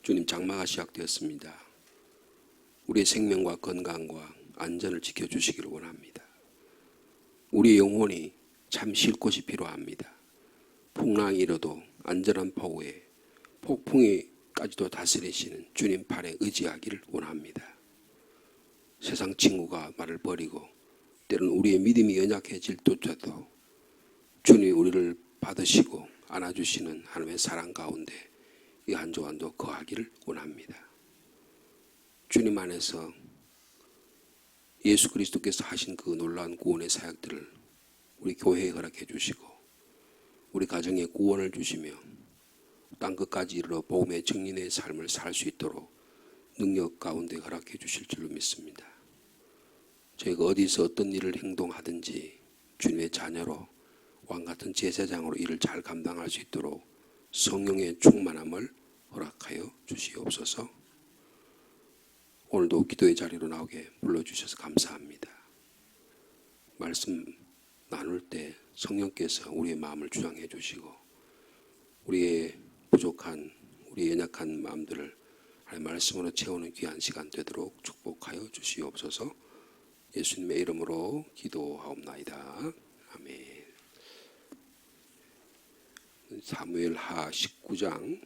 주님, 장마가 시작되었습니다. 우리의 생명과 건강과 안전을 지켜주시기를 원합니다. 우리의 영혼이 참 쉴 곳이 필요합니다. 풍랑이 일어도 안전한 포구에 폭풍이까지도 다스리시는 주님 팔에 의지하기를 원합니다. 세상 친구가 말을 버리고 때로는 우리의 믿음이 연약해질 때도 주님이 우리를 받으시고 안아주시는 하나님의 사랑 가운데 이 한 주간도 거하기를 원합니다. 주님 안에서 예수 그리스도께서 하신 그 놀라운 구원의 사역들을 우리 교회에 허락해 주시고 우리 가정에 구원을 주시며 땅끝까지 이르러 복음의 증인의 삶을 살 수 있도록 능력 가운데 허락해 주실 줄로 믿습니다. 저희가 어디서 어떤 일을 행동하든지 주님의 자녀로 왕같은 제사장으로 일을 잘 감당할 수 있도록 성령의 충만함을 허락하여 주시옵소서. 오늘도 기도의 자리로 나오게 불러주셔서 감사합니다. 말씀 나눌 때 성령께서 우리의 마음을 주장해 주시고 우리의 부족한, 우리의 연약한 마음들을 하나님의 말씀으로 채우는 귀한 시간 되도록 축복하여 주시옵소서. 예수님의 이름으로 기도하옵나이다. 아멘. 사무엘하 19장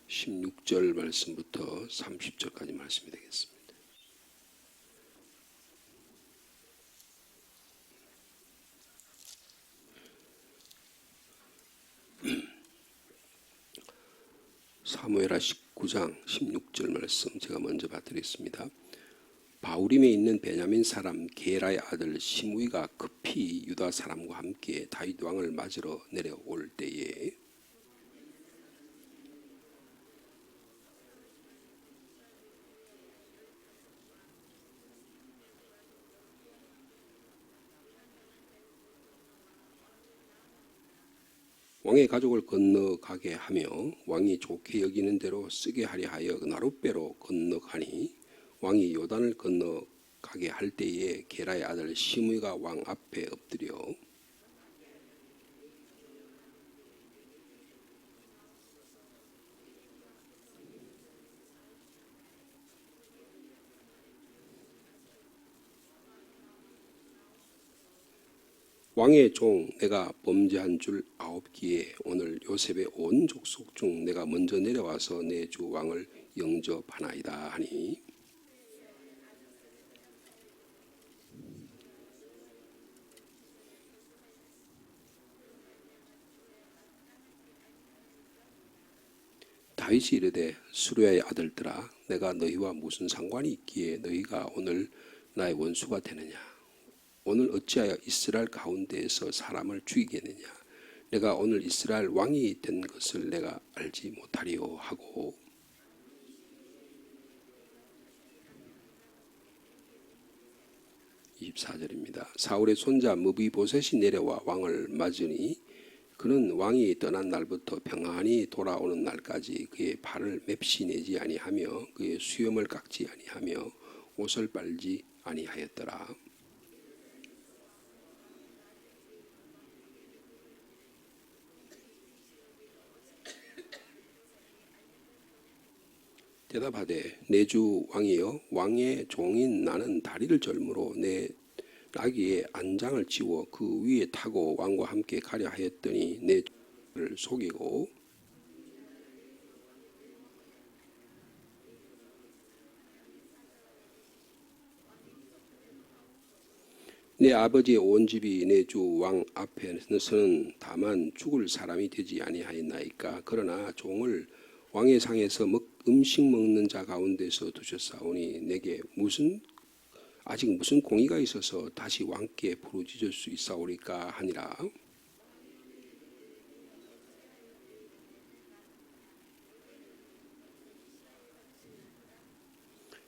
16절 말씀부터 30절까지 말씀이 되겠습니다. 사무엘하 19장 16절 말씀 제가 먼저 봐드리겠습니다. 바후림에 있는 베냐민 사람 게라의 아들 시므이가 급히 유다 사람과 함께 다윗 왕을 맞으러 내려올 때에 왕의 가족을 건너가게 하며 왕이 좋게 여기는 대로 쓰게 하려 하여 나룻배로 건너가니 왕이 요단을 건너가게 할 때에 게라의 아들 시므이가 왕 앞에 엎드려 왕의 종 내가 범죄한 줄 아옵기에 오늘 요셉의 온 족속 중 내가 먼저 내려와서 내 주 왕을 영접하나이다 하니 다윗이 이르되 수르야의 아들들아 내가 너희와 무슨 상관이 있기에 너희가 오늘 나의 원수가 되느냐. 오늘 어찌하여 이스라엘 가운데에서 사람을 죽이겠느냐. 내가 오늘 이스라엘 왕이 된 것을 내가 알지 못하리요 하고 24절입니다. 사울의 손자 무비보셋이 내려와 왕을 맞으니 그는 왕이 떠난 날부터 평안히 돌아오는 날까지 그의 발을 맵시 내지 아니하며 그의 수염을 깎지 아니하며 옷을 빨지 아니하였더라. 대답하되 내 주 왕이여 왕의 종인 나는 다리를 절므로 내 나귀의 안장을 지워 그 위에 타고 왕과 함께 가려 하였더니 내 주를 속이고 내 아버지의 온 집이 내 주 왕 앞에서는 다만 죽을 사람이 되지 아니하였나이까. 그러나 종을 왕의 상에서 음식 먹는 자 가운데서 두셨사오니 내게 아직 무슨 공의가 있어서 다시 왕께 부르짖을 수 있사오리까 하니라.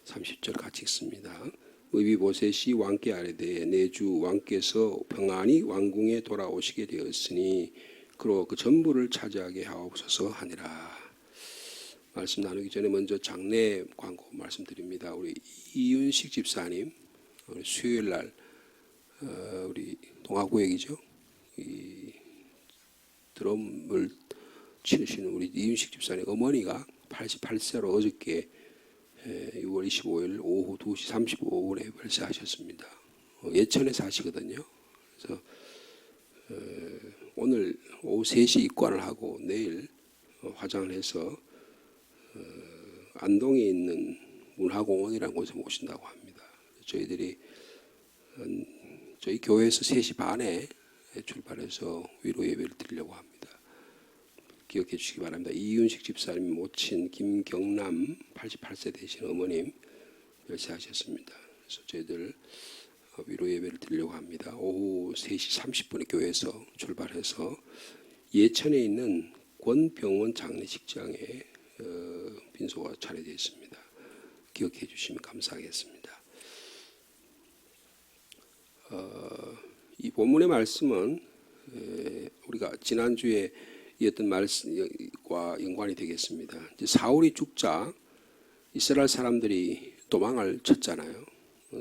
30절 같이 읽습니다. 무비보셋이 왕께 아뢰되 내 주 왕께서 평안히 왕궁에 돌아오시게 되었으니 그로 그 전부를 차지하게 하옵소서 하니라. 말씀 나누기 전에 먼저 장례 광고 말씀드립니다. 우리 이윤식 집사님 우리 수요일 날 우리 동아구역이죠. 이 드럼을 치시는 우리 이윤식 집사님 어머니가 88세로 어저께 6월 25일 오후 2시 35분에 별세하셨습니다. 예천에 사시거든요. 그래서 오늘 오후 3시 입관을 하고 내일 화장을 해서 안동에 있는 문화공원이라는 곳에 모신다고 합니다. 저희들이 저희 교회에서 3시 반에 출발해서 위로 예배를 드리려고 합니다. 기억해 주시기 바랍니다. 이윤식 집사님 모친 김경남 88세 되신 어머님 별세하셨습니다. 그래서 저희들 위로 예배를 드리려고 합니다. 오후 3시 30분에 교회에서 출발해서 예천에 있는 권병원 장례식장에 빈소가 차려되어 있습니다. 기억해 주시면 감사하겠습니다. 이 본문의 말씀은 우리가 지난주에 이었던 말씀과 연관이 되겠습니다. 이제 사울이 죽자 이스라엘 사람들이 도망을 쳤잖아요.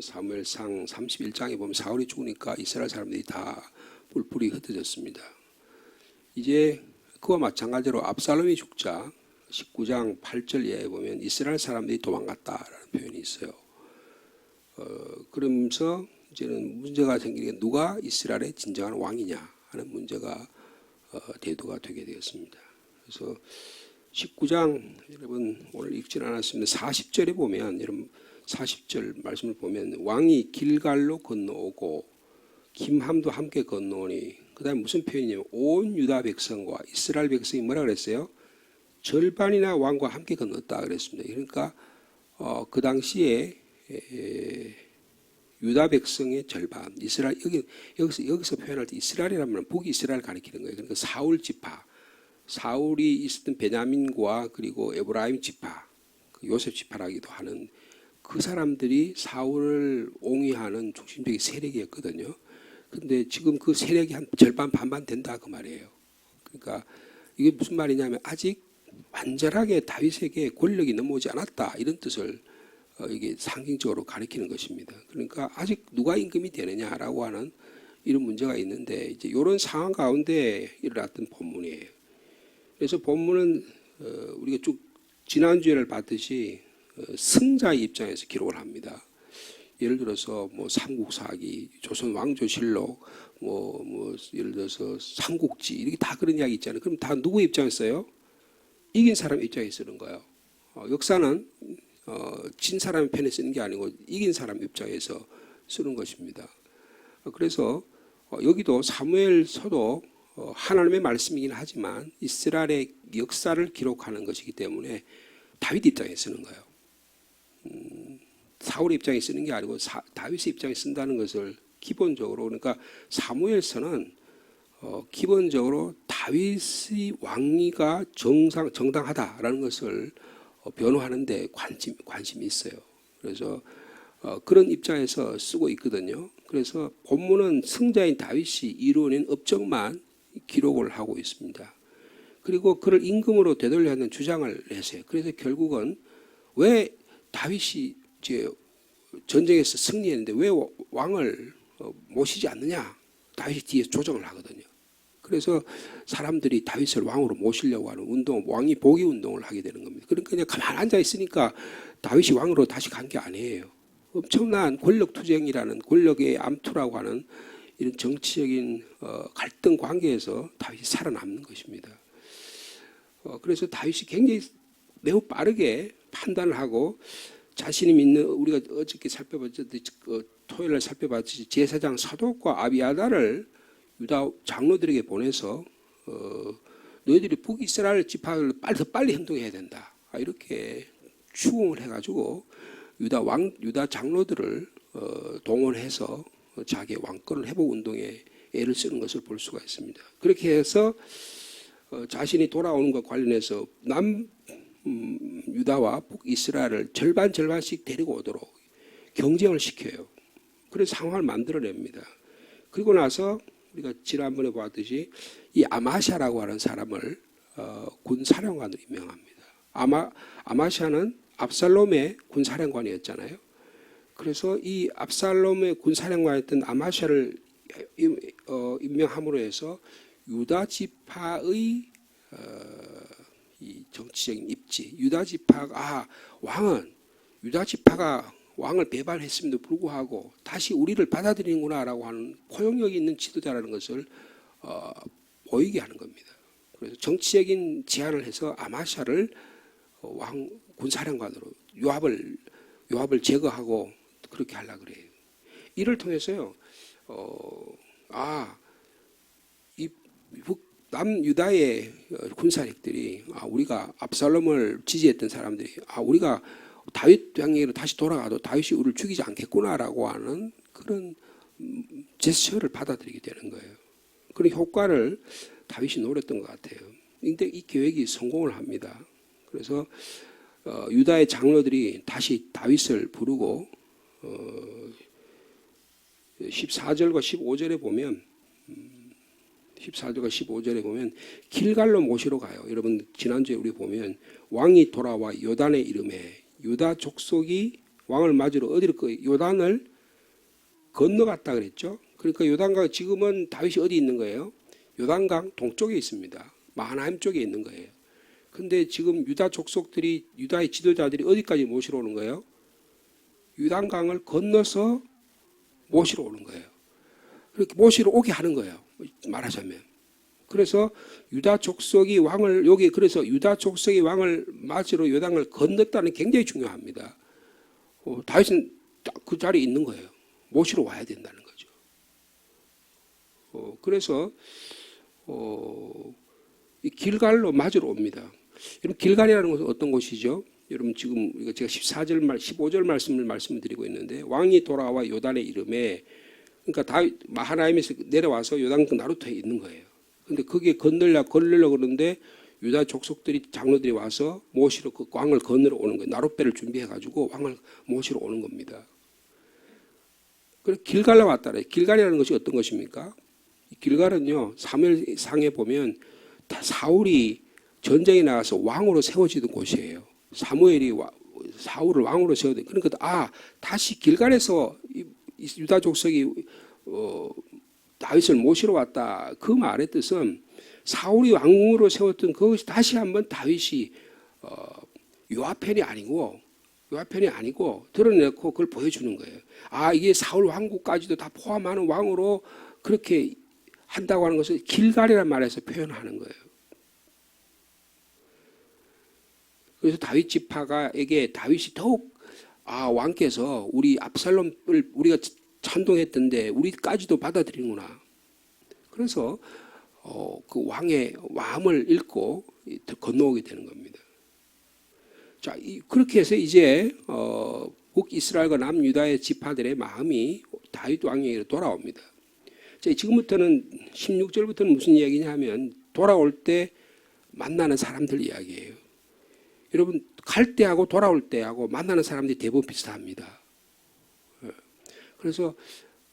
사무엘상 31장에 보면 사울이 죽으니까 이스라엘 사람들이 다 뿔뿔이 흩어졌습니다. 이제 그와 마찬가지로 압살롬이 죽자 19장 8절 이하에 보면 이스라엘 사람들이 도망갔다라는 표현이 있어요. 그러면서 이제는 문제가 생기게 누가 이스라엘의 진정한 왕이냐 하는 문제가 대두가 되게 되었습니다. 그래서 19장 여러분 오늘 읽지는 않았습니다. 40절에 보면 여러분 40절 말씀을 보면 왕이 길갈로 건너오고 김함도 함께 건너오니 그다음에 무슨 표현이냐면 온 유다 백성과 이스라엘 백성이 뭐라 그랬어요? 절반이나 왕과 함께 건넜다 그랬습니다. 그러니까 그 당시에 유다 백성의 절반, 이스라엘 여기서 표현할 때 이스라엘이라면 북이 이스라엘 가리키는 거예요. 그러니까 사울 지파, 사울이 있었던 베냐민과 그리고 에브라임 지파, 요셉 지파라기도 하는 그 사람들이 사울을 옹이하는 중심적인 세력이었거든요. 근데 지금 그 세력이 한 절반 반반 된다 그 말이에요. 그러니까 이게 무슨 말이냐면 아직 완전하게 다윗에게 권력이 넘어오지 않았다 이런 뜻을 이게 상징적으로 가리키는 것입니다. 그러니까 아직 누가 임금이 되느냐라고 하는 이런 문제가 있는데 이제 이런 상황 가운데 일어났던 본문이에요. 그래서 본문은 우리가 쭉 지난주에를 봤듯이 승자의 입장에서 기록을 합니다. 예를 들어서 뭐 삼국사기, 조선 왕조실록, 뭐 예를 들어서 삼국지 이렇게 다 그런 이야기 있잖아요. 그럼 다 누구 입장에서요? 이긴 사람 입장에 쓰는 거예요. 역사는 진 사람의 편에 쓰는 게 아니고 이긴 사람 입장에서 쓰는 것입니다. 그래서 여기도 사무엘서도 하나님의 말씀이긴 하지만 이스라엘의 역사를 기록하는 것이기 때문에 다윗 입장에 쓰는 거예요. 사울의 입장에 쓰는 게 아니고 다윗의 입장에 쓴다는 것을 기본적으로 그러니까 사무엘서는 기본적으로 다윗의 왕위가 정당하다라는 것을 변호하는데 관심이 있어요. 그래서 그런 입장에서 쓰고 있거든요. 그래서 본문은 승자인 다윗이 이루어낸 업적만 기록을 하고 있습니다. 그리고 그를 임금으로 되돌려 하는 주장을 했어요. 그래서 결국은 왜 다윗이 이제 전쟁에서 승리했는데 왜 왕을 모시지 않느냐? 다윗이 뒤에 조정을 하거든요. 그래서 사람들이 다윗을 왕으로 모시려고 하는 운동, 왕위 복위 운동을 하게 되는 겁니다. 그러니까 그냥 가만 앉아 있으니까 다윗이 왕으로 다시 간 게 아니에요. 엄청난 권력 투쟁이라는 권력의 암투라고 하는 이런 정치적인 갈등 관계에서 다윗이 살아남는 것입니다. 그래서 다윗이 굉장히 매우 빠르게 판단을 하고 자신이 믿는 우리가 어저께 살펴봤듯이 토요일 날 살펴봤듯이 제사장 사독과 아비아달을 유다 장로들에게 보내서 너희들이 북이스라엘 지파를 더 빨리 행동해야 된다. 이렇게 추궁을 해가지고 유다 장로들을 동원해서 자기의 왕권을 회복 운동에 애를 쓰는 것을 볼 수가 있습니다. 그렇게 해서 자신이 돌아오는 것과 관련해서 유다와 북이스라엘을 절반씩 데리고 오도록 경쟁을 시켜요. 그래서 상황을 만들어냅니다. 그리고 나서 우리가 지난번에 봤듯이 이 아마샤라고 하는 사람을 군사령관으로 임명합니다. 아마샤는 압살롬의 군사령관이었잖아요. 그래서 이 압살롬의 군사령관이었던 아마샤를 임명함으로 해서 유다 지파의 이 정치적인 입지, 유다 지파가 왕은 유다 지파가 왕을 배반했음에도 불구하고 다시 우리를 받아들이는구나라고 하는 포용력이 있는 지도자라는 것을 보이게 하는 겁니다. 그래서 정치적인 제안을 해서 아마샤를 왕 군사령관으로 요압을 제거하고 그렇게 하려고 그래요. 이를 통해서요. 이 남유다의 군사력들이 우리가 압살롬을 지지했던 사람들이 우리가 다윗 왕에게로 다시 돌아가도 다윗이 우리를 죽이지 않겠구나라고 하는 그런 제스처를 받아들이게 되는 거예요. 그런 효과를 다윗이 노렸던 것 같아요. 근데 이 계획이 성공을 합니다. 그래서 유다의 장로들이 다시 다윗을 부르고 14절과 15절에 보면 14절과 15절에 보면 길갈로 모시러 가요. 여러분 지난주에 우리 보면 왕이 돌아와 요단의 이름에 유다 족속이 왕을 맞으러 어디로 요단을 건너갔다 그랬죠. 그러니까 요단강 지금은 다윗이 어디 있는 거예요? 요단강 동쪽에 있습니다. 마하나임 쪽에 있는 거예요. 근데 지금 유다 족속들이 유다의 지도자들이 어디까지 모시러 오는 거예요? 요단강을 건너서 모시러 오는 거예요. 그렇게 모시러 오게 하는 거예요. 말하자면. 그래서 유다 족속이 왕을 그래서 유다 족속이 왕을 맞으러 요단강을 건넜다는 게 굉장히 중요합니다. 다윗은 딱 그 자리에 있는 거예요. 모시러 와야 된다는 거죠. 그래서 이 길갈로 맞으러 옵니다. 여러분 길갈이라는 것은 어떤 곳이죠? 여러분 지금 제가 14절 15절 말씀을 말씀드리고 있는데 왕이 돌아와 요단의 이름에 그러니까 다윗 마하나임에서 내려와서 요단 나루터에 있는 거예요. 근데 그게 건너려고 그러는데 유다 족속들이 장로들이 와서 모시러 그 왕을 건너러 오는 거예요. 나룻배를 준비해 가지고 왕을 모시러 오는 겁니다. 그래서 길갈로 왔다 그래요. 길갈이라는 것이 어떤 것입니까? 길갈은요 사무엘상에 보면 사울이 전쟁에 나가서 왕으로 세워지던 곳이에요. 사무엘이 사울을 왕으로 세워도 그러니까 다시 길갈에서 유다 족속이 다윗을 모시러 왔다. 그 말의 뜻은 사울이 왕으로 세웠던 그것이 다시 한번 다윗이 요압편이 아니고 드러내고 그걸 보여주는 거예요. 이게 사울 왕국까지도 다 포함하는 왕으로 그렇게 한다고 하는 것을 길갈이라는 말에서 표현하는 거예요. 그래서 다윗 지파가에게 다윗이 더욱 왕께서 우리 압살롬을 우리가 찬동했던데 우리까지도 받아들이는구나. 그래서 그 왕의 마음을 읽고 건너오게 되는 겁니다. 자, 그렇게 해서 이제 북이스라엘과 남유다의 지파들의 마음이 다윗 왕에게로 돌아옵니다. 자, 지금부터는 16절부터는 무슨 이야기냐 하면 돌아올 때 만나는 사람들 이야기예요. 여러분 갈 때하고 돌아올 때하고 만나는 사람들이 대부분 비슷합니다. 그래서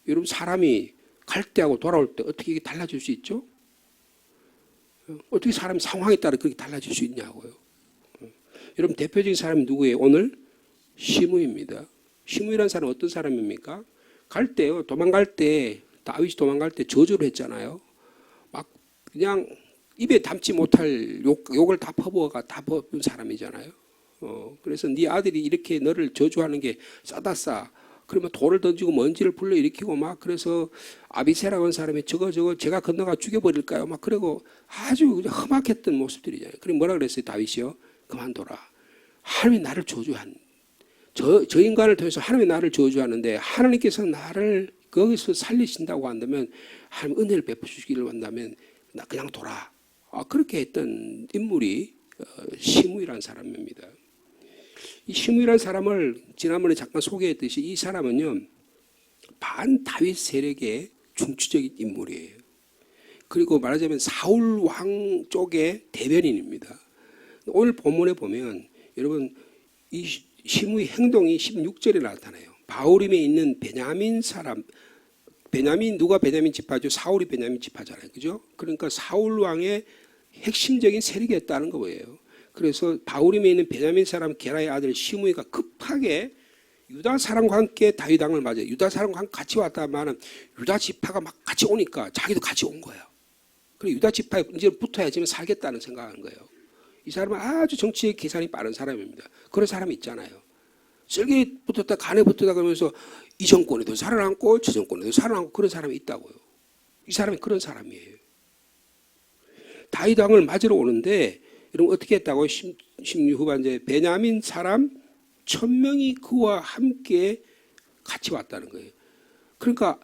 여러분 사람이 갈 때하고 돌아올 때 어떻게 이게 달라질 수 있죠? 어떻게 사람 상황에 따라 그렇게 달라질 수 있냐고요. 여러분 대표적인 사람이 누구예요? 오늘 시므이입니다. 시므이라는 사람은 어떤 사람입니까? 갈 때요. 도망갈 때 다윗이 도망갈 때 저주를 했잖아요. 막 그냥 입에 담지 못할 욕을 다 퍼부어가 다 퍼부은 사람이잖아요. 그래서 네 아들이 이렇게 너를 저주하는 게 싸다 싸. 그러면 돌을 던지고 먼지를 불러일으키고 막 그래서 아비새라고 하는 사람이 저거 제가 건너가 죽여버릴까요? 막 그러고 아주 그냥 험악했던 모습들이잖아요. 그럼 뭐라 그랬어요? 다윗이요? 그만둬라. 하나님이 나를 저주한 저 인간을 통해서 하나님이 나를 저주하는데 하나님께서 나를 거기서 살리신다고 한다면 하나님 은혜를 베푸시기를 한다면 나 그냥 둬라. 그렇게 했던 인물이 시므이라는 사람입니다. 이 시므이라는 사람을 지난번에 잠깐 소개했듯이 이 사람은요 반 다윗 세력의 중추적인 인물이에요. 그리고 말하자면 사울 왕 쪽의 대변인입니다. 오늘 본문에 보면 여러분 이 시므이 행동이 16절에 나타나요. 바울임에 있는 베냐민 사람, 누가 베냐민 지파죠? 사울이 베냐민 지파잖아요. 그죠? 그러니까 사울 왕의 핵심적인 세력이었다는 거예요. 그래서 바울임에 있는 베냐민 사람 게라의 아들 시므이가 급하게 유다 사람과 함께 다윗 왕을 맞아요. 유다 사람과 함께 같이 왔다마는 유다 지파가 막 같이 오니까 자기도 같이 온 거예요. 그리고 유다 지파에 이제 붙어야지만 살겠다는 생각하는 거예요. 이 사람은 아주 정치의 계산이 빠른 사람입니다. 그런 사람이 있잖아요. 쓸개 붙었다 간에 붙었다 그러면서 이 정권에도 살아남고 저 정권에도 살아남고 그런 사람이 있다고요. 이 사람이 그런 사람이에요. 다윗 왕을 맞으러 오는데 여러분 어떻게 했다고? 16 후반절에 베냐민 사람 1000명이 그와 함께 같이 왔다는 거예요. 그러니까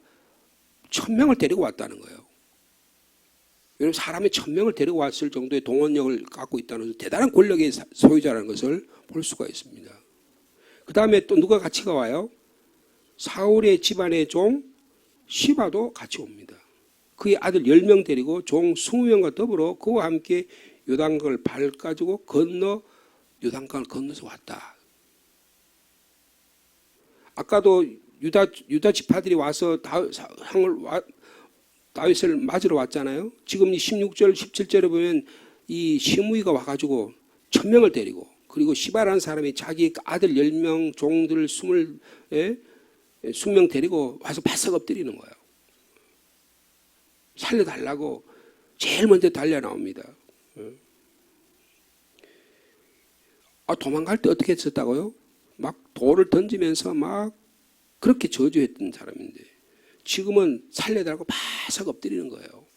1000명을 데리고 왔다는 거예요. 여러분 사람이 1000명을 데리고 왔을 정도의 동원력을 갖고 있다는 대단한 권력의 소유자라는 것을 볼 수가 있습니다. 그 다음에 또 누가 같이 와요? 사울의 집안의 종 시바도 같이 옵니다. 그의 아들 10명 데리고 종 20명과 더불어 그와 함께 요단강을 발 가지고 건너 요단강을 건너서 왔다. 아까도 유다 지파들이 와서 다윗을 맞으러 왔잖아요. 지금 이 16절 17절에 보면 이 시므이가 와가지고 1000명을 데리고 그리고 시바라는 사람이 자기 아들 10명 종들을 20명 데리고 와서 바싹 엎드리는 거예요. 살려달라고 제일 먼저 달려 나옵니다. 도망갈 때 어떻게 했었다고요? 막 돌을 던지면서 막 그렇게 저주했던 사람인데 지금은 살려달라고 바싹 엎드리는 거예요.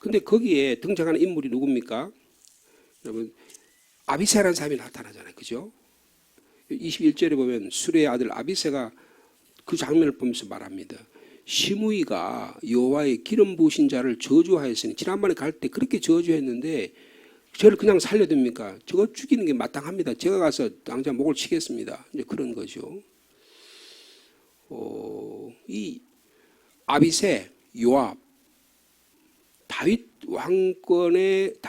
그런데 거기에 등장하는 인물이 누굽니까? 여러분 아비새라는 사람이 나타나잖아요. 그죠? 21절에 보면 수레의 아들 아비새가 그 장면을 보면서 말합니다. 시므이가 여호와의 기름 부으신 자를 저주하였으니 지난번에 갈 때 그렇게 저주했는데 저를 그냥 살려둡니까? 저거 죽이는 게 마땅합니다. 제가 가서 당장 목을 치겠습니다. 이제 그런 거죠. 이 아비새, 요압, 다윗 왕권을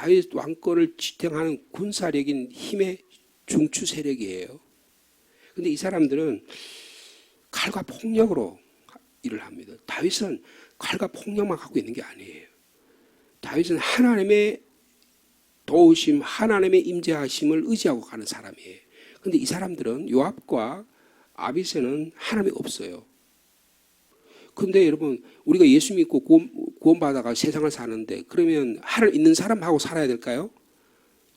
지탱하는 군사력인 힘의 중추 세력이에요. 그런데 이 사람들은 칼과 폭력으로 일을 합니다. 다윗은 칼과 폭력만 갖고 있는 게 아니에요. 다윗은 하나님의 도우심, 하나님의 임재하심을 의지하고 가는 사람이에요. 그런데 이 사람들은 요압과 아비새는 하나님이 없어요. 그런데 여러분 우리가 예수 믿고 구원받아가 세상을 사는데 그러면 하나님 있는 사람하고 살아야 될까요?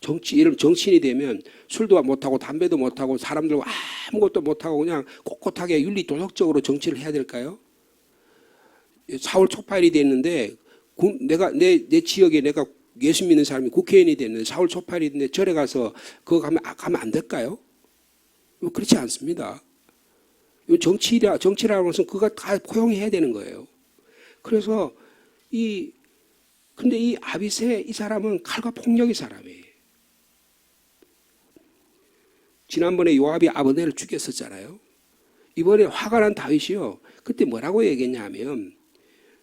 정치인이 되면 술도 못하고 담배도 못하고 사람들과 아무것도 못하고 그냥 꼿꼿하게 윤리 도덕적으로 정치를 해야 될까요? 사울 촉파일이 됐는데 내 지역에 내가 예수 믿는 사람이 국회의원이 됐는데 사울 촉파일이 됐는데 절에 가서 그거 가면 안 될까요? 그렇지 않습니다. 정치라는 것은 그거 다 포용해야 되는 거예요. 그래서 근데 이 아비새 이 사람은 칼과 폭력의 사람이에요. 지난번에 요압이 아브넬을 죽였었잖아요. 이번에 화가 난 다윗이요. 그때 뭐라고 얘기했냐면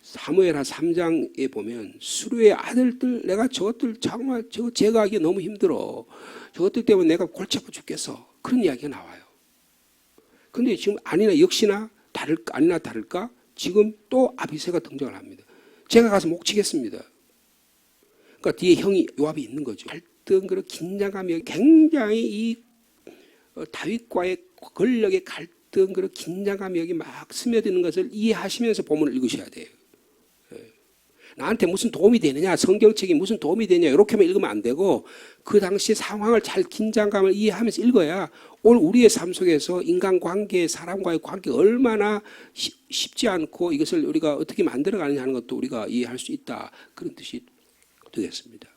사무엘하 3장에 보면 수르의 아들들 내가 저것들 정말 저거 제거하기 너무 힘들어. 저것들 때문에 내가 골치 아파 죽겠어. 그런 이야기가 나와요. 근데 지금 아니나 다를까? 지금 또 아비새가 등장을 합니다. 제가 가서 목 치겠습니다. 그러니까 뒤에 형이 요압이 있는 거죠. 갈등, 그런 긴장감이 굉장히 이 다윗과의 권력의 갈등, 그런 긴장감이 여기 막 스며드는 것을 이해하시면서 본문을 읽으셔야 돼요. 나한테 무슨 도움이 되느냐, 성경책이 무슨 도움이 되냐 이렇게만 읽으면 안 되고 그 당시 상황을 잘 긴장감을 이해하면서 읽어야 오늘 우리의 삶 속에서 인간관계, 사람과의 관계가 얼마나 쉽지 않고 이것을 우리가 어떻게 만들어가느냐 하는 것도 우리가 이해할 수 있다. 그런 뜻이 되겠습니다.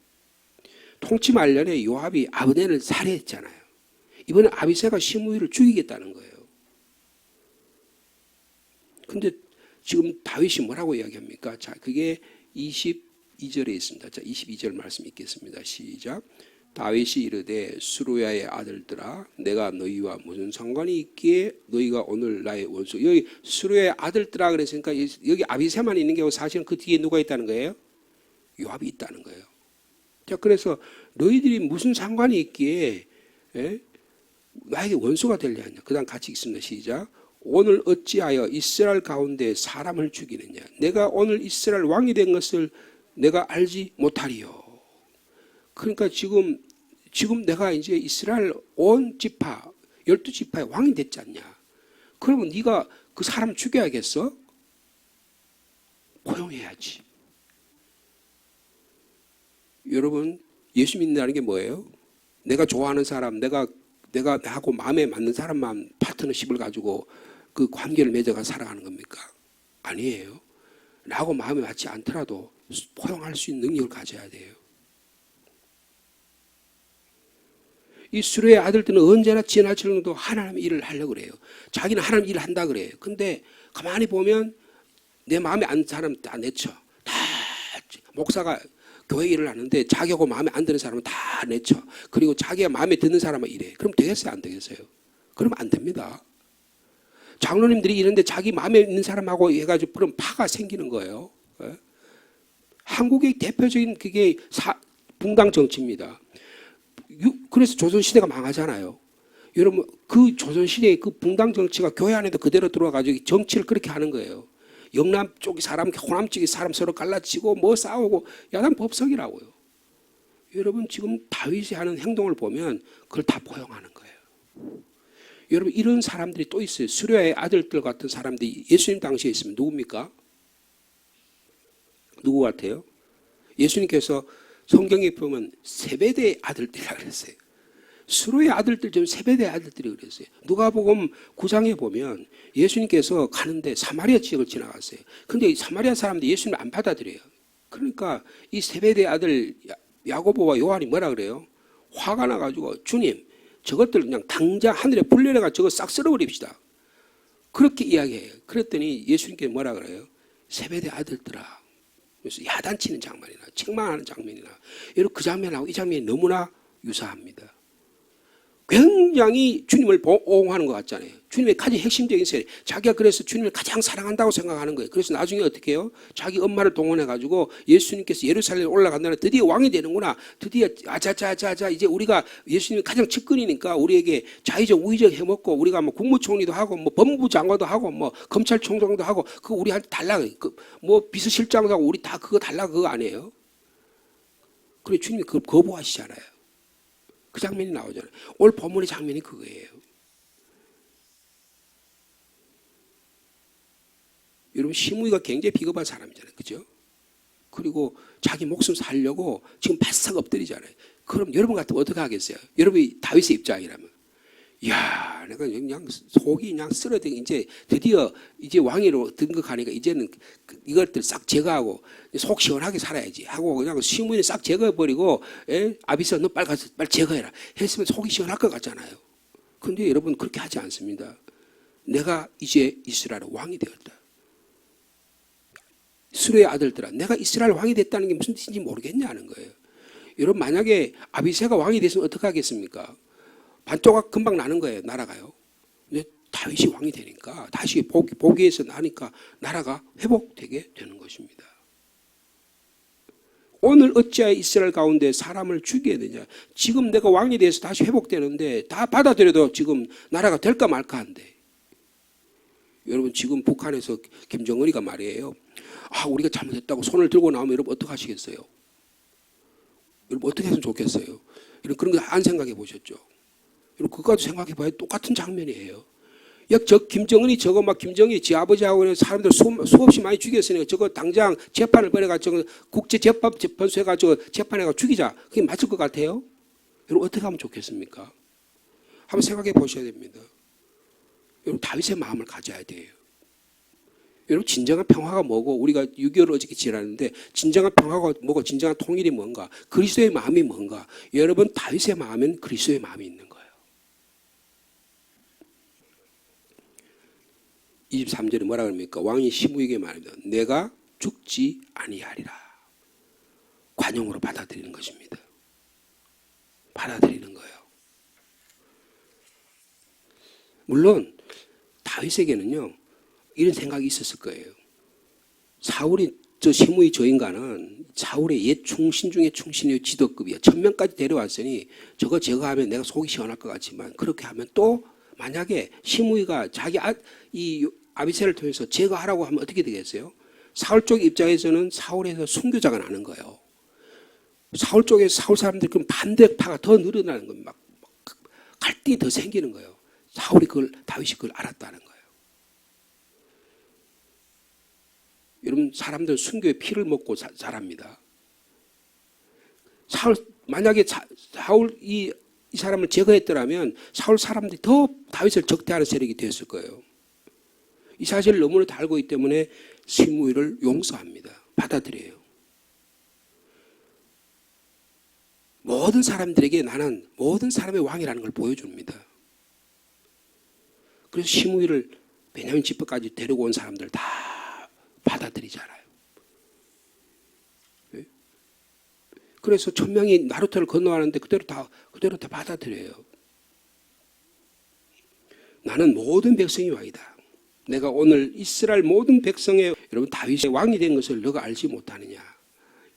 통치 말년에 요압이 아브넬을 살해했잖아요. 이번에 아비새가 시므이를 죽이겠다는 거예요. 근데 지금 다윗이 뭐라고 이야기합니까? 자, 그게 22절에 있습니다. 자, 22절 말씀 읽겠습니다. 시작. 다윗이 이르되 수루야의 아들들아 내가 너희와 무슨 상관이 있기에 너희가 오늘 나의 원수. 여기 수루야의 아들들아 그랬으니까 여기 아비새만 있는 게 아니고 사실은 그 뒤에 누가 있다는 거예요? 요압이 있다는 거예요. 자, 그래서 너희들이 무슨 상관이 있기에 나에게 원수가 되려 하냐. 그 다음 같이 읽습니다. 시작. 오늘 어찌하여 이스라엘 가운데 사람을 죽이느냐. 내가 오늘 이스라엘 왕이 된 것을 내가 알지 못하리요. 그러니까 지금 내가 이제 이스라엘 온 지파 12지파의 왕이 됐지 않냐. 그러면 네가 그 사람 죽여야겠어? 포용해야지. 여러분 예수 믿는다는 게 뭐예요? 내가 좋아하는 사람, 내가 하고 마음에 맞는 사람만 파트너십을 가지고 그 관계를 맺어가 살아가는 겁니까? 아니에요. 나하고 마음에 맞지 않더라도 포용할 수 있는 능력을 가져야 돼요. 이 수레의 아들들은 언제나 지나치려도 하나님 일을 하려고 그래요. 자기는 하나님 일을 한다 그래요. 근데 가만히 보면 내 마음에 안 사람 다 내쳐. 다 목사가 교회 일을 하는데 자기하고 마음에 안 드는 사람은 다 내쳐. 그리고 자기가 마음에 드는 사람은 이래. 그럼 되겠어요? 안 되겠어요? 그러면 안 됩니다. 장로님들이 이런데 자기 마음에 있는 사람하고 해가지고 그런 파가 생기는 거예요. 한국의 대표적인 그게 붕당 정치입니다. 그래서 조선시대가 망하잖아요. 여러분 그 조선시대의 그 붕당 정치가 교회 안에도 그대로 들어와가지고 정치를 그렇게 하는 거예요. 영남 쪽이 사람, 호남 쪽이 사람 서로 갈라치고 뭐 싸우고 야단 법석이라고요. 여러분 지금 다윗이 하는 행동을 보면 그걸 다 포용하는 거예요. 여러분 이런 사람들이 또 있어요. 수레의 아들들 같은 사람들이 예수님 당시에 있으면 누굽니까? 누구 같아요? 예수님께서 성경에 보면 세베대의 아들들이라 그랬어요. 수로의 아들들 좀 세베대의 아들들이 그랬어요. 누가복음 9장에 보면 예수님께서 가는데 사마리아 지역을 지나갔어요. 근데 사마리아 사람들이 예수님을 안 받아들여요. 그러니까 이 세베대의 아들 야고보와 요한이 뭐라 그래요? 화가 나가지고 주님 저것들 그냥 당장 하늘에 불 내려가 저거 싹 쓸어버립시다. 그렇게 이야기해요. 그랬더니 예수님께 뭐라 그래요? 세베대 아들들아. 그래서 야단치는 장면이나 책망하는 장면이나 여러분 그 장면하고 이 장면이 너무나 유사합니다. 굉장히 주님을 보호하는 것 같잖아요. 주님의 가장 핵심적인 세례. 자기가 그래서 주님을 가장 사랑한다고 생각하는 거예요. 그래서 나중에 어떻게 해요? 자기 엄마를 동원해가지고 예수님께서 예루살렘에 올라간다는 드디어 왕이 되는구나. 드디어 아자자자자 이제 우리가 예수님이 가장 측근이니까 우리에게 자의적 우의적 해먹고 우리가 뭐 국무총리도 하고 뭐 법무부 장관도 하고 뭐 검찰총장도 하고 그거 우리한테 달라. 뭐 비서실장도 하고 우리 다 그거 달라 그거 아니에요? 그래 주님이 그걸 거부하시잖아요. 그 장면이 나오잖아요. 오늘 본문의 장면이 그거예요. 여러분 시므이가 굉장히 비겁한 사람이잖아요. 그죠? 그리고 자기 목숨 살려고 지금 바싹 엎드리잖아요. 그럼 여러분 같으면 어떻게 하겠어요? 여러분이 다윗의 입장이라면. 이야, 내가 그냥 속이 그냥 쓰러져 이제 드디어 이제 왕위로 등극하니까 이제는 이것들 싹 제거하고 속 시원하게 살아야지 하고 그냥 시므이는 싹 제거해버리고 아비스 너 빨리 가서 빨리 제거해라 했으면 속이 시원할 것 같잖아요. 그런데 여러분 그렇게 하지 않습니다. 내가 이제 이스라엘 왕이 되었다. 수레의 아들들아 내가 이스라엘 왕이 됐다는 게 무슨 뜻인지 모르겠냐는 거예요. 여러분 만약에 아비새가 왕이 됐으면 어떻게 하겠습니까? 반토막 금방 나는 거예요. 나라가요. 근데 다윗이 왕이 되니까 다시 보기에서 나니까 나라가 회복되게 되는 것입니다. 오늘 어찌하여 이스라엘 가운데 사람을 죽여야 되냐. 지금 내가 왕이 돼서 다시 회복되는데 다 받아들여도 지금 나라가 될까 말까 한데. 여러분 지금 북한에서 김정은이가 말이에요. 우리가 잘못했다고 손을 들고 나오면 여러분 어떻게 하시겠어요? 여러분 어떻게 했으면 좋겠어요? 여러분 그런 거 안 생각해 보셨죠? 여러분 그것도 생각해 봐야 똑같은 장면이에요. 저 김정은이 저거 막 김정일이 지 아버지하고 사람들 수없이 많이 죽였으니까 저거 당장 재판을 벌여가지고 국제재판소에 가지고 재판해가 죽이자. 그게 맞을 것 같아요? 여러분 어떻게 하면 좋겠습니까? 한번 생각해 보셔야 됩니다. 여러분 다윗의 마음을 가져야 돼요. 여러분 진정한 평화가 뭐고 우리가 6.25를 어저께 지났는데 진정한 평화가 뭐고 진정한 통일이 뭔가 그리스도의 마음이 뭔가 여러분 다윗의 마음은 그리스도의 마음이 있는 거예요. 23절에 뭐라 그럽니까? 왕이 시므이에게 말합니다. 내가 죽지 아니하리라. 관용으로 받아들이는 것입니다. 받아들이는 거예요. 물론 다윗에게는요. 이런 생각이 있었을 거예요. 사울이 저 시므이 저 인간은 사울의 옛 충신 중에 충신이요 지도급이야. 천명까지 데려왔으니 저거 제거하면 내가 속이 시원할 것 같지만 그렇게 하면 또 만약에 시므이가 자기 이 아비새를 통해서 제거하라고 하면 어떻게 되겠어요? 사울 쪽 입장에서는 사울에서 순교자가 나는 거예요. 사울 쪽에서 사울 사람들 그럼 반대파가 더 늘어나는 거예요. 막 갈등이 더 생기는 거예요. 다윗이 그걸 알았다는 거예요. 여러분 사람들은 순교의 피를 먹고 자랍니다. 사울 만약에 사울 이 사람을 제거했더라면 사울 사람들이 더 다윗을 적대하는 세력이 되었을 거예요. 이 사실을 너무나 다 알고 있기 때문에 시므이를 용서합니다. 받아들여요. 모든 사람들에게 나는 모든 사람의 왕이라는 걸 보여줍니다. 그래서 시므이를 베냐민 지파까지 데리고 온 사람들 다 받아들이잖아요. 그래서 1000명이 나루터를 건너가는데 그대로 다 받아들여요. 나는 모든 백성이 왕이다. 내가 오늘 이스라엘 모든 백성의 여러분 다윗의 왕이 된 것을 너가 알지 못하느냐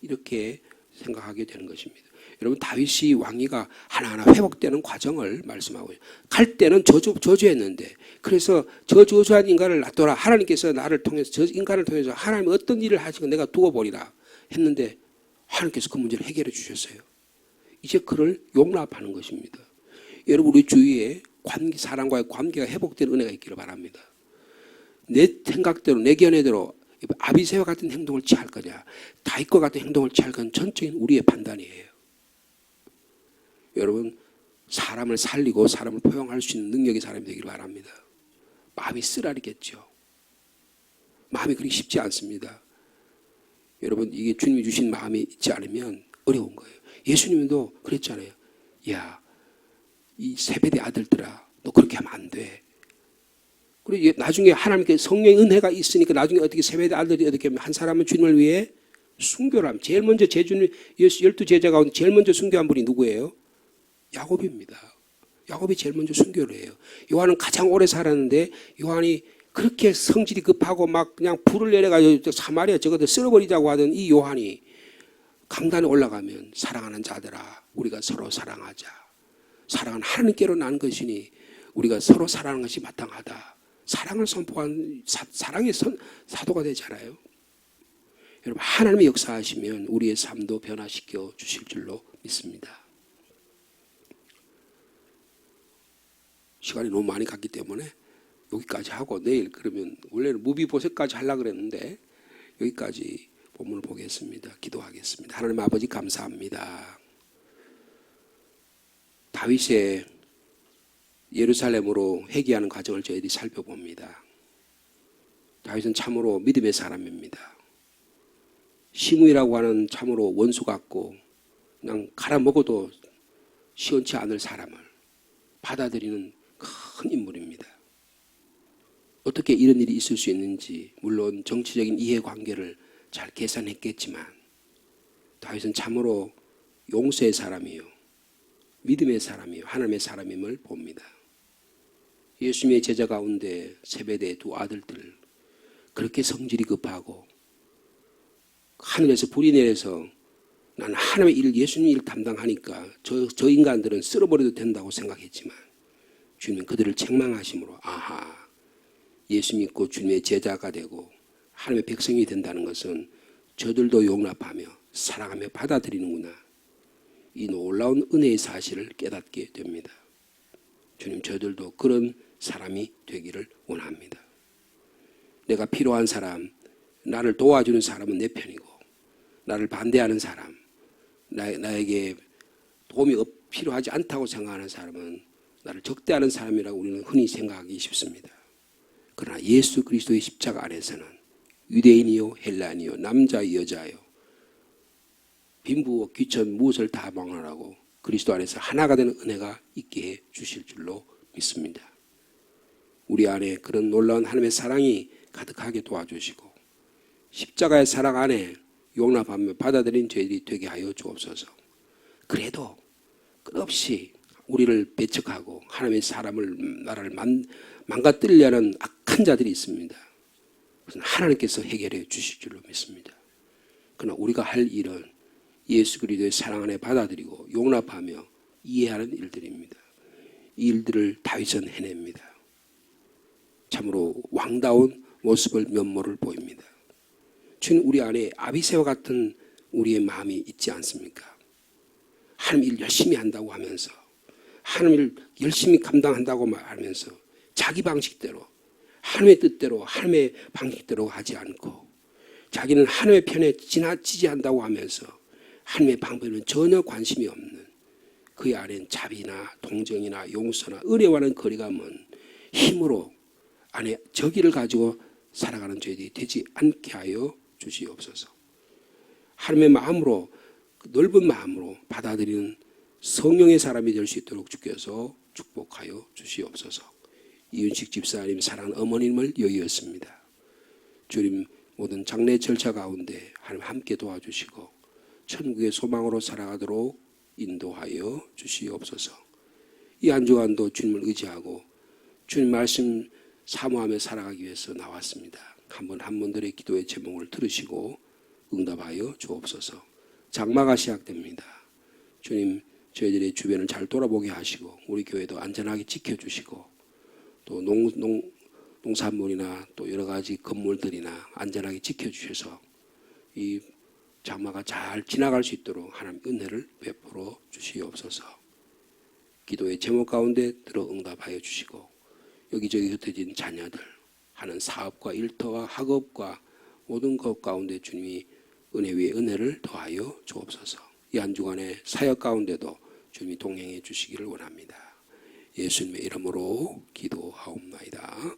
이렇게 생각하게 되는 것입니다. 여러분 다윗이 왕위가 하나하나 회복되는 과정을 말씀하고 갈 때는 저주했는데 그래서 저 저주한 인간을 놔둬라. 하나님께서 나를 통해서 저 인간을 통해서 하나님 어떤 일을 하시고 내가 두어 버리라 했는데 하나님께서 그 문제를 해결해 주셨어요. 이제 그를 용납하는 것입니다. 여러분 우리 주위에 사람과의 관계가 회복된 은혜가 있기를 바랍니다. 내 생각대로 내 견해대로 아비새와 같은 행동을 취할 거냐 다윗과 같은 행동을 취할 건 전적인 우리의 판단이에요. 여러분 사람을 살리고 사람을 포용할 수 있는 능력의 사람이 되기를 바랍니다. 마음이 쓰라리겠죠. 마음이 그렇게 쉽지 않습니다. 여러분 이게 주님이 주신 마음이 있지 않으면 어려운 거예요. 예수님도 그랬잖아요. 야, 이 세베대 아들들아 너 그렇게 하면 안 돼. 그리고 나중에 하나님께 성령의 은혜가 있으니까 나중에 어떻게 세베대 아들들이 어떻게 하면 한 사람은 주님을 위해 순교를 하면 제일 먼저 제주님 12제자 가운데 제일 먼저 순교한 분이 누구예요? 야곱입니다. 야곱이 제일 먼저 순교를 해요. 요한은 가장 오래 살았는데 요한이 그렇게 성질이 급하고 막 그냥 불을 내려가지고 사마리아 저것들 쓸어버리자고 하던 이 요한이 강단에 올라가면 사랑하는 자들아 우리가 서로 사랑하자. 사랑은 하나님께로 난 것이니 우리가 서로 사랑하는 것이 마땅하다. 사랑을 선포한 사랑의 사도가 되잖아요. 여러분 하나님의 역사하시면 우리의 삶도 변화시켜 주실 줄로 믿습니다. 시간이 너무 많이 갔기 때문에 여기까지 하고 내일 그러면 원래는 무비보셋까지 하려고 그랬는데 여기까지 본문을 보겠습니다. 기도하겠습니다. 하나님 아버지 감사합니다. 다윗의 예루살렘으로 회귀하는 과정을 저희들이 살펴봅니다. 다윗은 참으로 믿음의 사람입니다. 시므이라고 하는 참으로 원수 같고 그냥 갈아먹어도 시원치 않을 사람을 받아들이는 큰 인물입니다. 어떻게 이런 일이 있을 수 있는지 물론 정치적인 이해관계를 잘 계산했겠지만 다윗은 참으로 용서의 사람이요 믿음의 사람이요 하나님의 사람임을 봅니다. 예수님의 제자 가운데 세베대의 두 아들들 그렇게 성질이 급하고 하늘에서 불이 내려서 나는 하나님의 일 예수님 일 담당하니까 저 인간들은 쓸어버려도 된다고 생각했지만 주님은 그들을 책망하심으로 아하 예수 믿고 주님의 제자가 되고 하나님의 백성이 된다는 것은 저들도 용납하며 사랑하며 받아들이는구나. 이 놀라운 은혜의 사실을 깨닫게 됩니다. 주님 저들도 그런 사람이 되기를 원합니다. 내가 필요한 사람, 나를 도와주는 사람은 내 편이고 나를 반대하는 사람, 나에게 도움이 필요하지 않다고 생각하는 사람은 나를 적대하는 사람이라고 우리는 흔히 생각하기 쉽습니다. 그러나 예수 그리스도의 십자가 안에서는 유대인이요 헬라인이요 남자 여자요 빈부와 귀천 무엇을 다 망하라고 그리스도 안에서 하나가 되는 은혜가 있게 해 주실 줄로 믿습니다. 우리 안에 그런 놀라운 하나님의 사랑이 가득하게 도와주시고 십자가의 사랑 안에 용납하며 받아들인 저희들이 되게 하여 주옵소서. 그래도 끝없이 우리를 배척하고 하나님의 나라를 망가뜨리려는 악한 자들이 있습니다. 그것은 하나님께서 해결해 주실 줄로 믿습니다. 그러나 우리가 할 일은 예수 그리스도의 사랑 안에 받아들이고 용납하며 이해하는 일들입니다. 이 일들을 다윗은 해냅니다. 참으로 왕다운 모습을 면모를 보입니다. 주님 우리 안에 아비새와 같은 우리의 마음이 있지 않습니까? 하나님 일 열심히 한다고 하면서 하나님 일 열심히 감당한다고 말하면서 자기 방식대로 하나님의 뜻대로 하나님의 방식대로 하지 않고 자기는 하나님의 편에 지나치지 한다고 하면서 하나님의 방법에는 전혀 관심이 없는 그의 안엔 자비나 동정이나 용서나 의뢰와는 거리가 먼 힘으로 안에 저기를 가지고 살아가는 저희들이 되지 않게 하여 주시옵소서. 하나님의 마음으로 넓은 마음으로 받아들이는 성령의 사람이 될 수 있도록 주께서 축복하여 주시옵소서. 이윤식 집사님 사랑하는 어머님을 여의었습니다. 주님 모든 장례 절차 가운데 하나님 함께 도와주시고 천국의 소망으로 살아가도록 인도하여 주시옵소서. 이 한 주간도 주님을 의지하고 주님 말씀 사모하며 살아가기 위해서 나왔습니다. 한 분 한 분들의 기도의 제목을 들으시고 응답하여 주옵소서. 장마가 시작됩니다. 주님 저희들의 주변을 잘 돌아보게 하시고 우리 교회도 안전하게 지켜주시고 또 농산물이나 또 여러 가지 건물들이나 안전하게 지켜주셔서 이 장마가 잘 지나갈 수 있도록 하나님 은혜를 베풀어 주시옵소서. 기도의 제목 가운데 들어 응답하여 주시고 여기저기 흩어진 자녀들 하는 사업과 일터와 학업과 모든 것 가운데 주님이 은혜 위에 은혜를 더하여 주옵소서. 이 한 주간의 사역 가운데도 주님이 동행해 주시기를 원합니다. 예수님의 이름으로 기도하옵나이다.